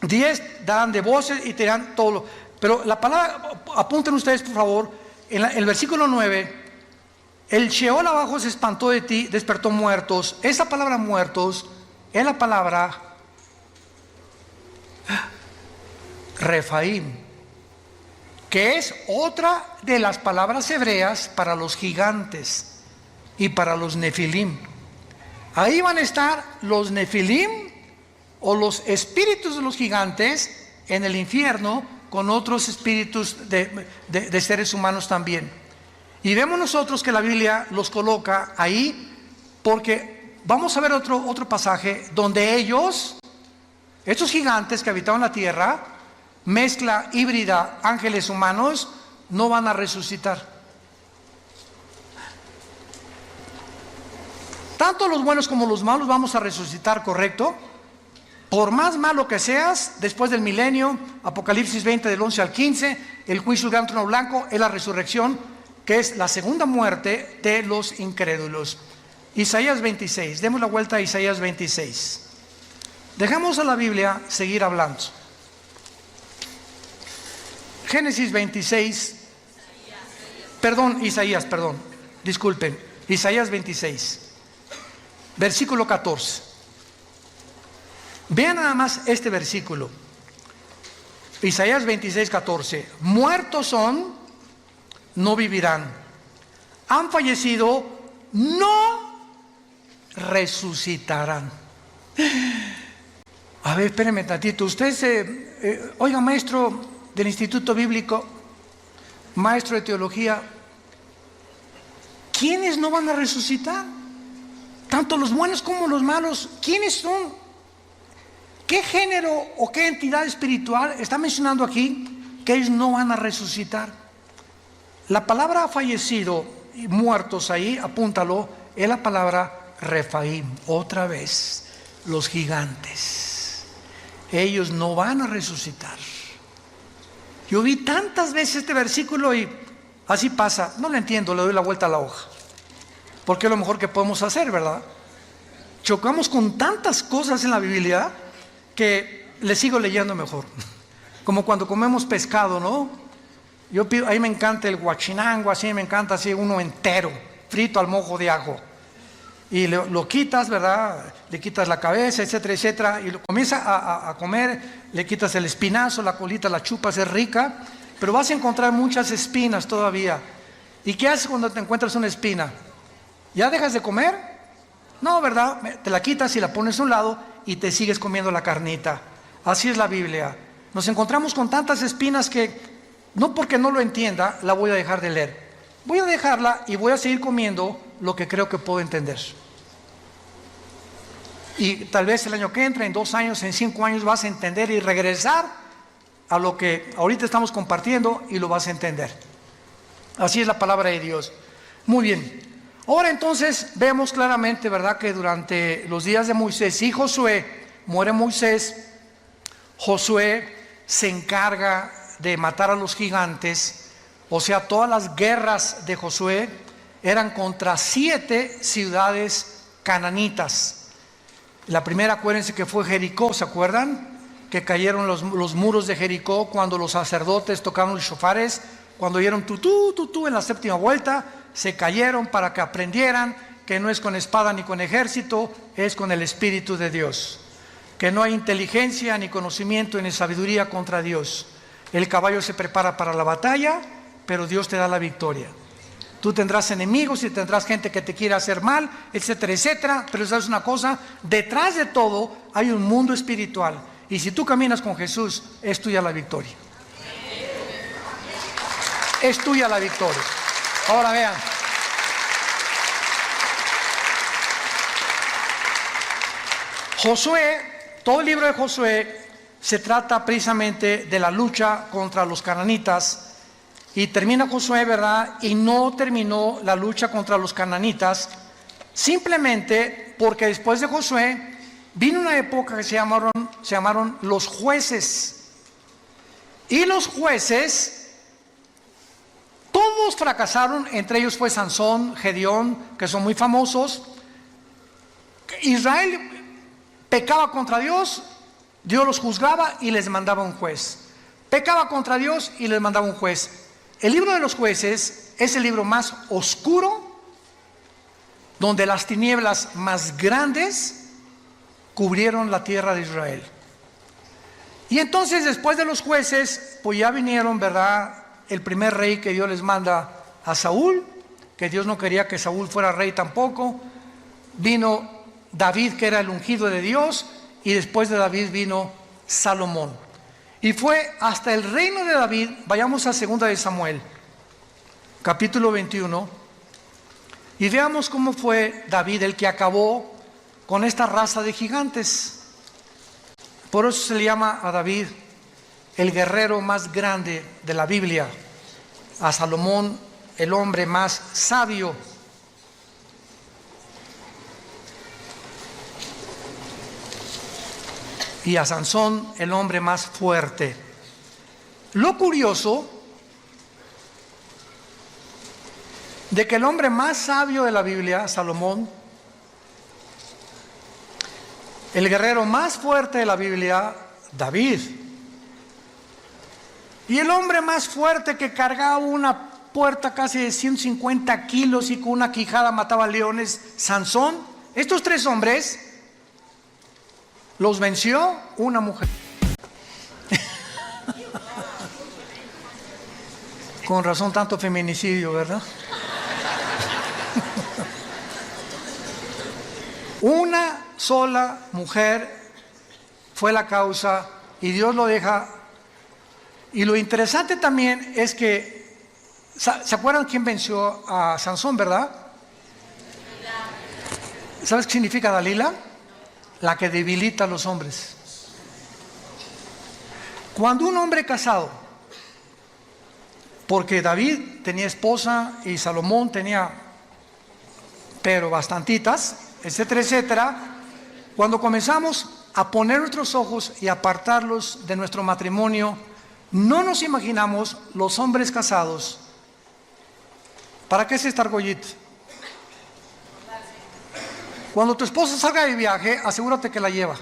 10, darán de voces y te dirán todo lo. Pero la palabra, apunten ustedes por favor, en el versículo 9, el Sheol abajo se espantó de ti, despertó muertos. Esa palabra muertos es la palabra Refaim, que es otra de las palabras hebreas para los gigantes y para los nefilim. Ahí van a estar los nefilim o los espíritus de los gigantes en el infierno con otros espíritus de seres humanos también. Y vemos nosotros que la Biblia los coloca ahí porque vamos a ver otro pasaje donde estos gigantes que habitaban la tierra, mezcla híbrida, ángeles humanos, no van a resucitar. Tanto los buenos como los malos vamos a resucitar, ¿correcto? Por más malo que seas, después del milenio, Apocalipsis 20 del 11 al 15, el juicio del gran trono blanco es la resurrección, que es la segunda muerte de los incrédulos. Isaías 26, demos la vuelta a Isaías 26. Dejamos a la Biblia seguir hablando. Génesis 26, Isaías, disculpen, Isaías 26, versículo 14. Vean nada más este versículo, Isaías 26, 14. Muertos son, no vivirán. Han fallecido, no resucitarán. A ver, espérenme tantito. Usted, oiga, maestro del Instituto Bíblico, maestro de teología, ¿quiénes no van a resucitar? Tanto los buenos como los malos. ¿Quiénes son? ¿Qué género o qué entidad espiritual está mencionando aquí que ellos no van a resucitar? La palabra fallecido y muertos ahí, apúntalo, es la palabra Refaim. Otra vez, los gigantes. Ellos no van a resucitar. Yo vi tantas veces este versículo y así pasa, no lo entiendo, le doy la vuelta a la hoja, porque es lo mejor que podemos hacer, ¿verdad? Chocamos con tantas cosas en la Biblia que le sigo leyendo mejor. Como cuando comemos pescado, ¿no? Yo pido, ahí me encanta el guachinango, así me encanta así uno entero, frito al mojo de ajo. Y lo quitas, ¿verdad? Le quitas la cabeza, etcétera, etcétera. Y lo comienza a comer, le quitas el espinazo, la colita, la chupas, es rica. Pero vas a encontrar muchas espinas todavía. ¿Y qué haces cuando te encuentras una espina? ¿Ya dejas de comer? No, ¿verdad? Te la quitas y la pones a un lado y te sigues comiendo la carnita. Así es la Biblia. Nos encontramos con tantas espinas que, no porque no lo entienda, la voy a dejar de leer. Voy a dejarla y voy a seguir comiendo lo que creo que puedo entender. Y tal vez el año que entra, en 2 años, en 5 años, vas a entender y regresar a lo que ahorita estamos compartiendo y lo vas a entender. Así es la palabra de Dios. Muy bien. Ahora entonces vemos claramente, ¿verdad?, que durante los días de Moisés y Josué, muere Moisés, Josué se encarga de matar a los gigantes. O sea, todas las guerras de Josué eran contra 7 ciudades cananitas. La primera, acuérdense que fue Jericó, ¿se acuerdan? Que cayeron los muros de Jericó cuando los sacerdotes tocaron los shofares, cuando oyeron tutú, tutú en la 7ª vuelta, se cayeron para que aprendieran que no es con espada ni con ejército, es con el Espíritu de Dios. Que no hay inteligencia ni conocimiento ni sabiduría contra Dios. El caballo se prepara para la batalla, pero Dios te da la victoria. Tú tendrás enemigos y tendrás gente que te quiere hacer mal, etcétera, etcétera. Pero sabes una cosa, detrás de todo hay un mundo espiritual. Y si tú caminas con Jesús, es tuya la victoria. Es tuya la victoria. Ahora vean. Josué, todo el libro de Josué se trata precisamente de la lucha contra los cananitas. Y termina Josué, ¿verdad? Y no terminó la lucha contra los cananitas, simplemente porque después de Josué vino una época que se llamaron los jueces. Y los jueces, todos fracasaron, entre ellos fue Sansón, Gedeón, que son muy famosos. Israel pecaba contra Dios, Dios los juzgaba y les mandaba un juez. Pecaba contra Dios y les mandaba un juez. El libro de los jueces es el libro más oscuro, donde las tinieblas más grandes cubrieron la tierra de Israel. Y entonces después de los jueces, pues ya vinieron, ¿verdad?, el primer rey que Dios les manda a Saúl, que Dios no quería que Saúl fuera rey tampoco. Vino David, que era el ungido de Dios, y después de David vino Salomón. Y fue hasta el reino de David. Vayamos a 2 de Samuel, capítulo 21, y veamos cómo fue David el que acabó con esta raza de gigantes. Por eso se le llama a David el guerrero más grande de la Biblia, a Salomón el hombre más sabio. Y a Sansón el hombre más fuerte. Lo curioso de que el hombre más sabio de la Biblia, Salomón, el guerrero más fuerte de la Biblia, David, y el hombre más fuerte que cargaba una puerta casi de 150 kilos y con una quijada mataba leones, Sansón. Estos 3 hombres los venció una mujer. Con razón tanto feminicidio, ¿verdad? Una sola mujer fue la causa y Dios lo deja. Y lo interesante también es que, ¿se acuerdan quién venció a Sansón, verdad? ¿Sabes qué significa Dalila? La que debilita a los hombres. Cuando un hombre casado, porque David tenía esposa y Salomón tenía, pero bastantitas, etcétera, etcétera, cuando comenzamos a poner nuestros ojos y apartarlos de nuestro matrimonio, no nos imaginamos los hombres casados. ¿Para qué es esta argollita? Cuando tu esposa salga de viaje, asegúrate que la lleva.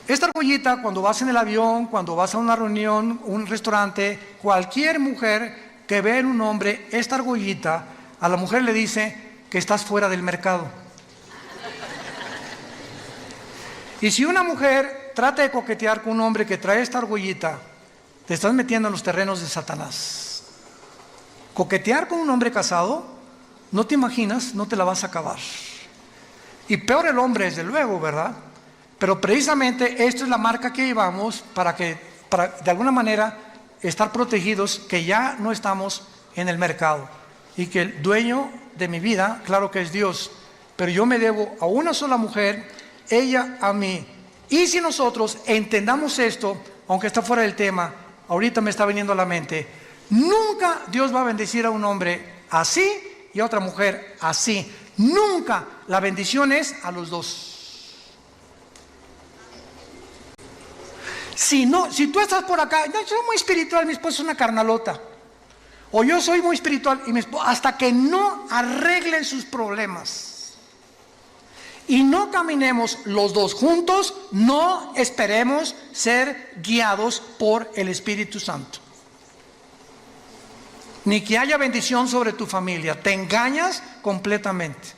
Esta argollita, cuando vas en el avión, cuando vas a una reunión, un restaurante, cualquier mujer que ve en un hombre esta argollita, a la mujer le dice que estás fuera del mercado. Y si una mujer trata de coquetear con un hombre que trae esta argollita, te estás metiendo en los terrenos de Satanás. Coquetear con un hombre casado, no te imaginas, no te la vas a acabar. Y peor el hombre, desde luego, ¿verdad? Pero precisamente esta es la marca que llevamos para de alguna manera estar protegidos, que ya no estamos en el mercado y que el dueño de mi vida, claro que es Dios, pero yo me debo a una sola mujer, ella a mí. Y si nosotros entendamos esto, aunque está fuera del tema, ahorita me está viniendo a la mente, nunca Dios va a bendecir a un hombre así y a otra mujer así. Nunca. La bendición es a los dos. Si tú estás por acá, yo soy muy espiritual, mi esposo es una carnalota. O yo soy muy espiritual y mi esposo, hasta que no arreglen sus problemas y no caminemos los dos juntos, no esperemos ser guiados por el Espíritu Santo. Ni que haya bendición sobre tu familia, te engañas completamente.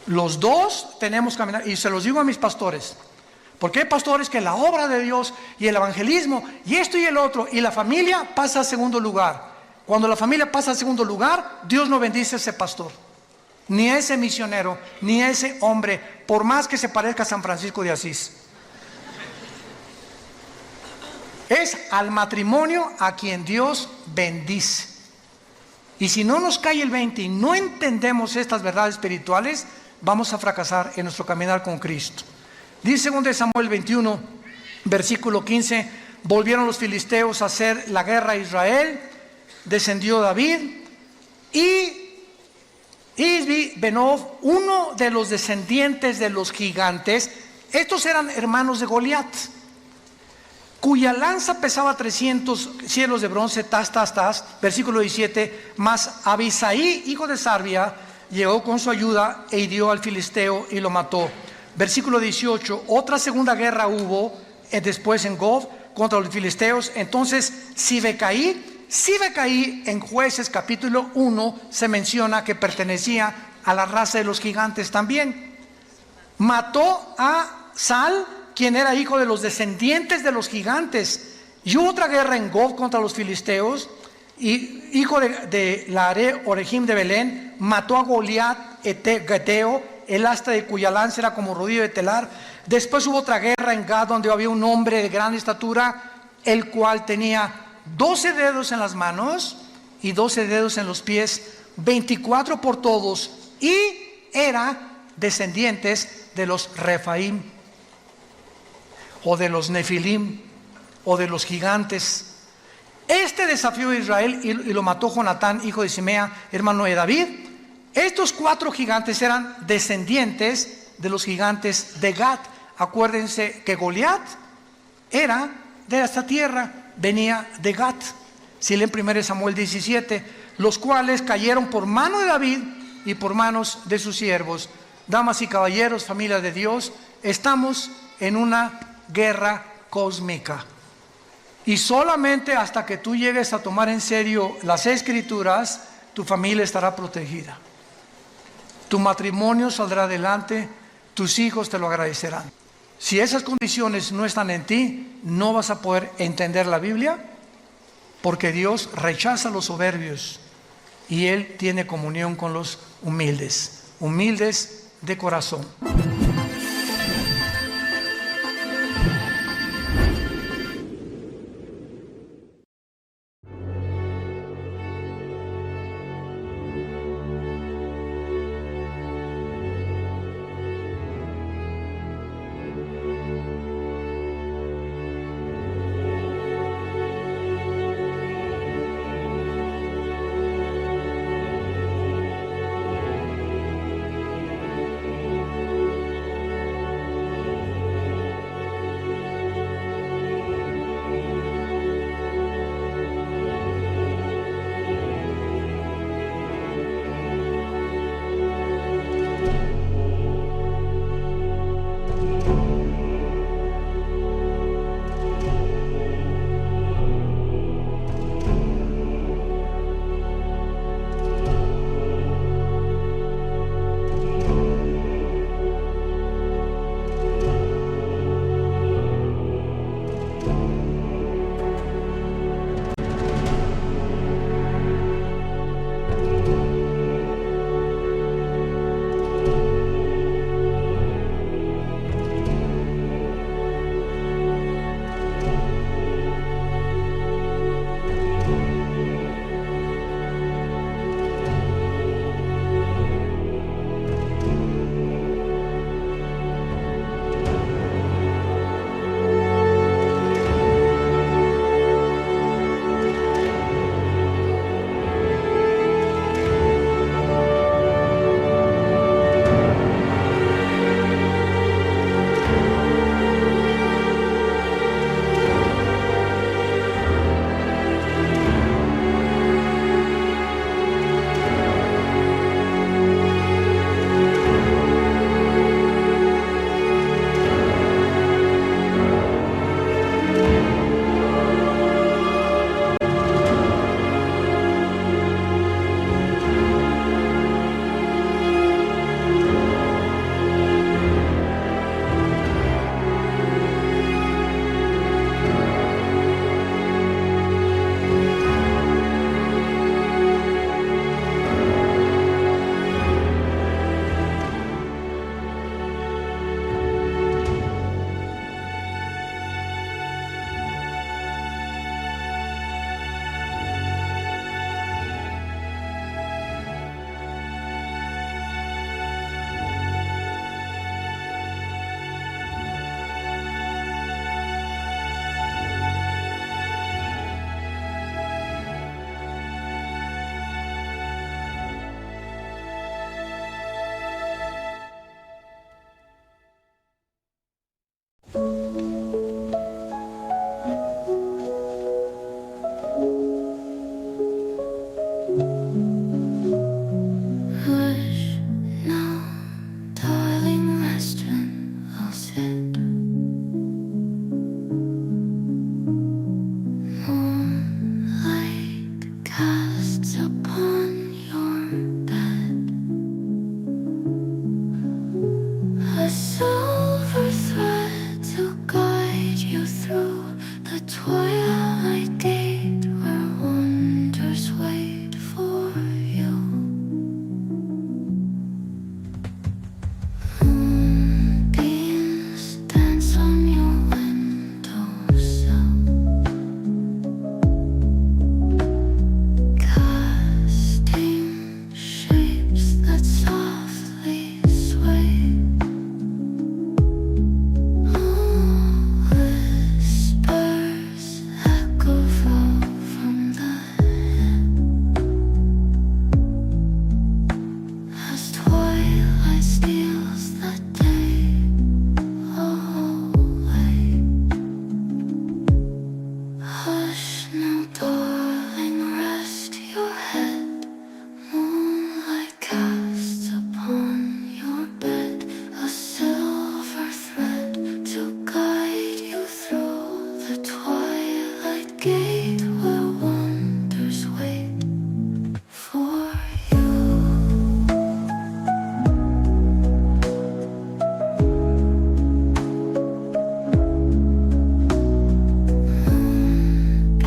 Los dos tenemos que caminar, y se los digo a mis pastores, porque hay pastores que la obra de Dios y el evangelismo y esto y el otro y la familia pasa a segundo lugar. Cuando la familia pasa a segundo lugar, Dios no bendice a ese pastor, ni a ese misionero, ni a ese hombre, por más que se parezca a San Francisco de Asís. Es al matrimonio a quien Dios bendice. Y si no nos cae el 20 y no entendemos estas verdades espirituales, vamos a fracasar en nuestro caminar con Cristo. Dice 2 Samuel 21, versículo 15, volvieron los filisteos a hacer la guerra a Israel, descendió David y Isbi Benov, uno de los descendientes de los gigantes, estos eran hermanos de Goliat, cuya lanza pesaba 300 cielos de bronce, versículo 17, mas Abisaí, hijo de Sarbia, llegó con su ayuda e hirió al filisteo y lo mató. Versículo 18, otra segunda guerra hubo después en Gob contra los filisteos. Entonces Sibecaí en Jueces capítulo 1 se menciona que pertenecía a la raza de los gigantes también. Mató a Sal, quien era hijo de los descendientes de los gigantes. Y hubo otra guerra en Gob contra los filisteos, y hijo de Laare Orejim de Belén, mató a Goliat Geteo, el asta de cuya lanza era como rodillo de telar. Después hubo otra guerra en Gad, donde había un hombre de gran estatura, el cual tenía 12 dedos en las manos y 12 dedos en los pies, 24 por todos, y era descendientes de los Refaim, o de los Nefilim, o de los gigantes. Este desafió a Israel y lo mató Jonatán, hijo de Simea, hermano de David. Estos 4 gigantes eran descendientes de los gigantes de Gad. Acuérdense que Goliat era de esta tierra, venía de Gad. Si leen 1 Samuel 17, los cuales cayeron por mano de David y por manos de sus siervos. Damas y caballeros, familia de Dios, estamos en una guerra cósmica. Y solamente hasta que tú llegues a tomar en serio las Escrituras, tu familia estará protegida. Tu matrimonio saldrá adelante, tus hijos te lo agradecerán. Si esas condiciones no están en ti, no vas a poder entender la Biblia, porque Dios rechaza a los soberbios y Él tiene comunión con los humildes de corazón. silver thread to guide you through the twilight gate where wonders wait for you. Moonbeams dance on your windowsill, casting shapes that softly sway. Whispers echo from the hill as twilight steals the day away. Hush now, darling, rest your head. Moonlight casts upon your bed a silver thread to guide you through the twilight gate where wonders wait for you.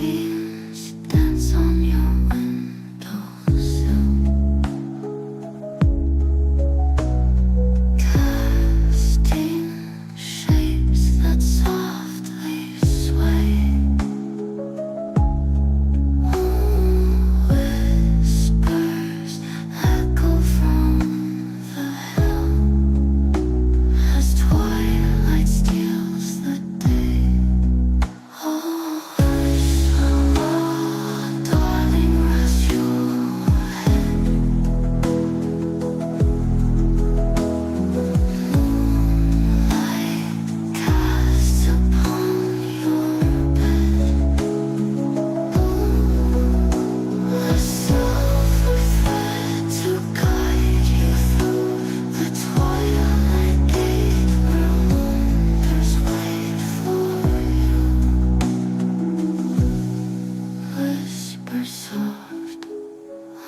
Moonbeams dance on your windowsill, casting shapes that softly sway. Whispers echo from the hill as twilight steals the day. Oh, darling, rest your head. Moonlight casts upon your bed a silver thread to guide you through the twilight gate where wonders wait for you. Whisper soft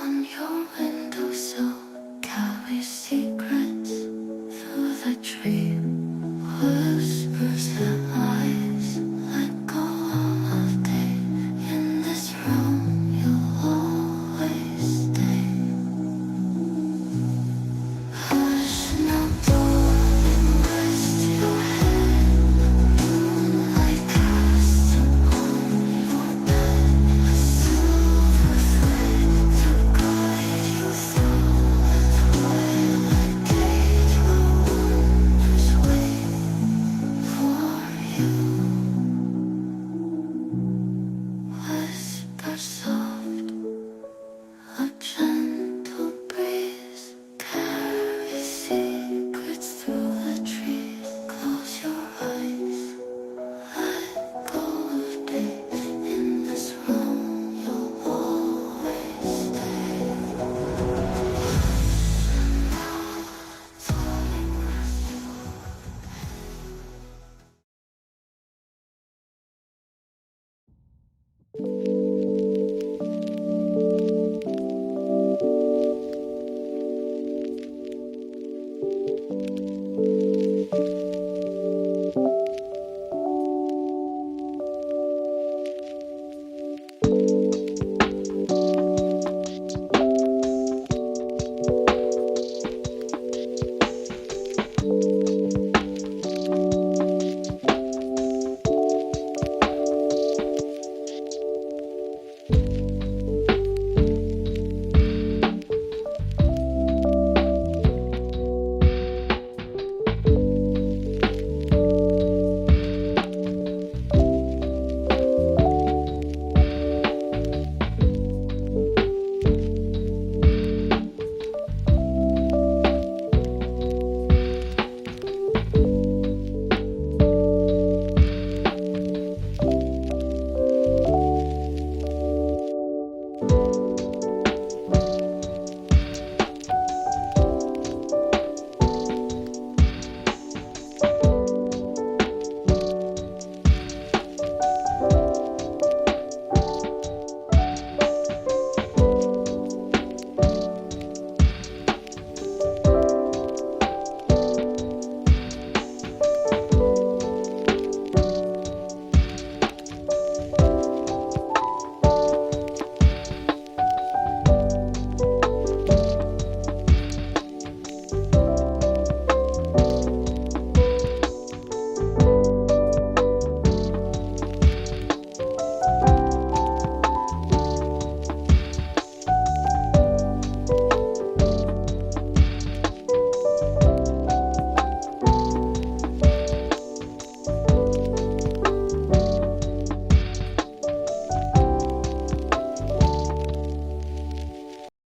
on your windowsill, carry secrets through the tree. Whispers that eyes let go all of day. In this room you'll always stay. Hush now, darling, rest your head. Moonlight casts upon your bed a silver thread to guide you through the twilight gate where wonders wait for you. Whisper soft, a gentle breeze carries secrets through the trees. Close your eyes, let go of day. In this room you'll always stay. Darling, rest your head.